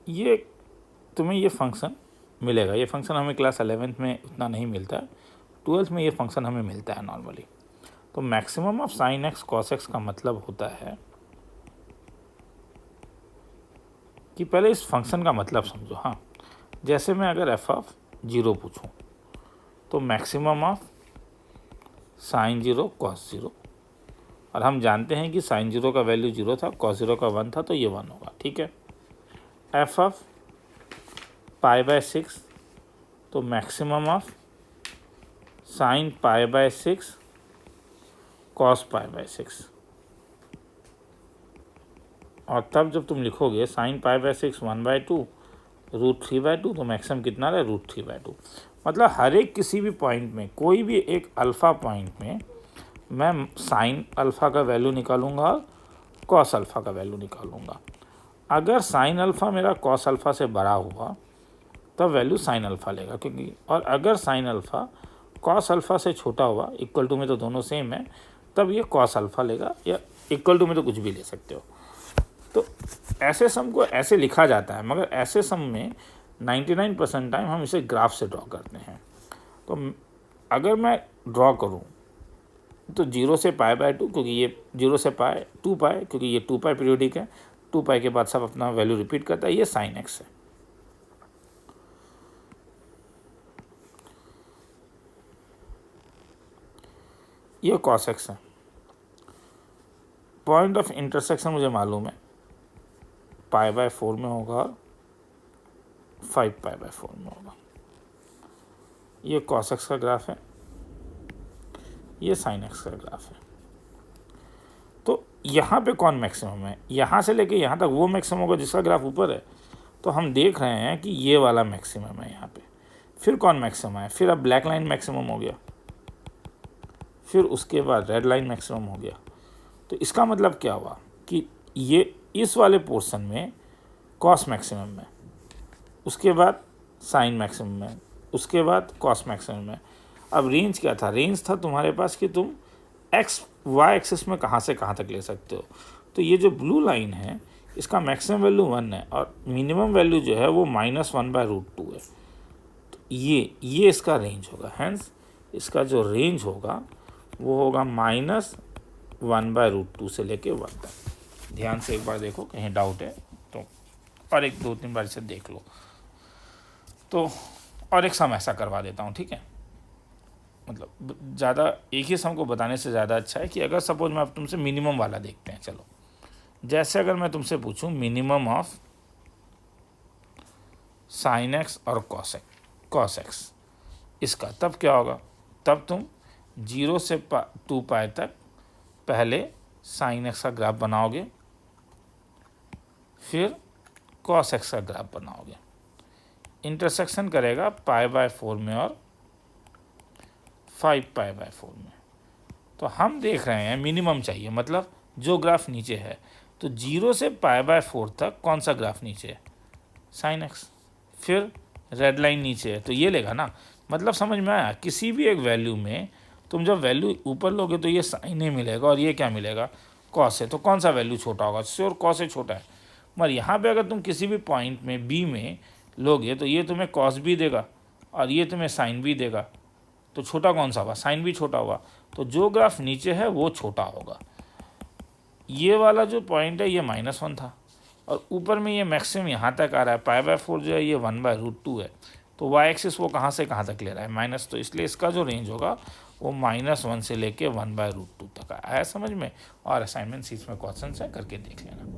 ये तुम्हें ये फंक्शन मिलेगा। ये फंक्शन हमें क्लास 11th में उतना नहीं मिलता है, 12th में ये फंक्शन हमें मिलता है नॉर्मली। तो maximum of sine x cos x का मतलब होता है कि पहले इस फंक्शन का मतलब समझो। हाँ, जैसे मैं अगर एफ ऑफ 0 पूछूं तो मैक्सिमम ऑफ साइन 0 कॉस 0, और हम जानते हैं कि साइन 0 का वैल्यू 0 था, कॉस 0 का 1 था, तो ये 1 होगा। ठीक है। एफ ऑफ π/6, तो मैक्सिमम ऑफ साइन π/6 कॉस π/6, और तब जब तुम लिखोगे साइन π/6 1/2 √3/2, तो मैक्सिमम कितना रहे √3/2। मतलब हर एक किसी भी पॉइंट में, कोई भी एक अल्फ़ा पॉइंट में मैं साइन अल्फ़ा का वैल्यू निकालूंगा और कॉस अल्फ़ा का वैल्यू निकालूंगा। अगर साइन अल्फ़ा मेरा कॉस अल्फ़ा से बड़ा हुआ तब वैल्यू साइन अल्फ़ा लेगा, क्योंकि और अगर साइन अल्फ़ा कॉस अल्फ़ा से छोटा हुआ, इक्वल टू में तो दोनों सेम है, तब ये कॉस अल्फ़ा लेगा, या इक्वल टू में तो कुछ भी ले सकते हो। तो ऐसे सम को ऐसे लिखा जाता है, मगर ऐसे सम में 99% टाइम हम इसे ग्राफ से ड्रॉ करते हैं। तो अगर मैं ड्रॉ करूं तो 0 से π/2, क्योंकि ये 0 से π 2π, क्योंकि ये 2π पीरियोडिक है, 2π के बाद सब अपना वैल्यू रिपीट करता है। ये साइन एक्स है, ये कॉस एक्स है। पॉइंट ऑफ इंटरसेक्शन मुझे मालूम है π/4 में होगा और 5π/4 में होगा। ये कॉस एक्स का ग्राफ है, ये साइन एक्स का ग्राफ है। तो यहाँ पे कौन मैक्सिमम है? यहाँ से लेके यहाँ तक वो मैक्सिमम होगा जिसका ग्राफ ऊपर है। तो हम देख रहे हैं कि ये वाला मैक्सिमम है यहाँ पे। फिर कौन मैक्सिमम है? फिर अब ब्लैक लाइन मैक्सिमम हो गया, फिर उसके बाद रेड लाइन मैक्सिमम हो गया। तो इसका मतलब क्या हुआ कि ये इस वाले पोर्शन में कॉस मैक्सिमम है, उसके बाद साइन मैक्सिमम है, उसके बाद कॉस मैक्सिमम है। अब रेंज क्या था? रेंज था तुम्हारे पास कि तुम एक्स वाई एक्सिस में कहाँ से कहाँ तक ले सकते हो। तो ये जो ब्लू लाइन है इसका मैक्सिमम वैल्यू 1 है और मिनिमम वैल्यू जो है वो -1/√2 है। तो ये इसका रेंज होगा। हैंस इसका जो रेंज होगा वो होगा -1/√2 से लेके 1 तक। ध्यान से एक बार देखो, कहीं डाउट है तो और एक 2-3 बार इसे देख लो। तो और एक सम ऐसा करवा देता हूँ, ठीक है। मतलब ज़्यादा एक ही सम को बताने से ज़्यादा अच्छा है कि अगर सपोज मैं अब तुमसे मिनिमम वाला देखते हैं। चलो, जैसे अगर मैं तुमसे पूछूं मिनिमम ऑफ साइन एक्स और कॉस एक्स, इसका तब क्या होगा? तब तुम 0 से 2π तक पहले साइन एक्स का ग्राफ बनाओगे, फिर कॉस एक्स का ग्राफ बनाओगे। इंटरसेक्शन करेगा π/4 में और 5π/4 में। तो हम देख रहे हैं मिनिमम चाहिए, मतलब जो ग्राफ नीचे है। तो 0 से π/4 तक कौन सा ग्राफ नीचे है? Sine x. फिर रेड लाइन नीचे है तो ये लेगा ना। मतलब समझ में आया? किसी भी एक वैल्यू में तुम जब वैल्यू ऊपर लोगे तो ये साइन ही मिलेगा और ये क्या मिलेगा? कॉस है। तो कौन सा वैल्यू छोटा होगा? श्योर कॉस से छोटा है। मगर यहाँ पे अगर तुम किसी भी पॉइंट में बी में लोगे तो ये तुम्हें कॉस भी देगा और ये तुम्हें साइन भी देगा। तो छोटा कौन सा हुआ? साइन भी छोटा हुआ। तो जो ग्राफ नीचे है वो छोटा होगा। ये वाला जो पॉइंट है ये -1 था और ऊपर में ये मैक्सिमम यहाँ तक आ रहा है। π/4 जो है ये 1/√2 है। तो वाई एक्सिस वो कहाँ से कहाँ तक ले रहा है? माइनस। तो इसलिए इसका जो रेंज होगा वो -1 से लेके 1/√2 तक आया है समझ में। और असाइनमेंट सीट्स में क्वेश्चन है, करके देख लेना।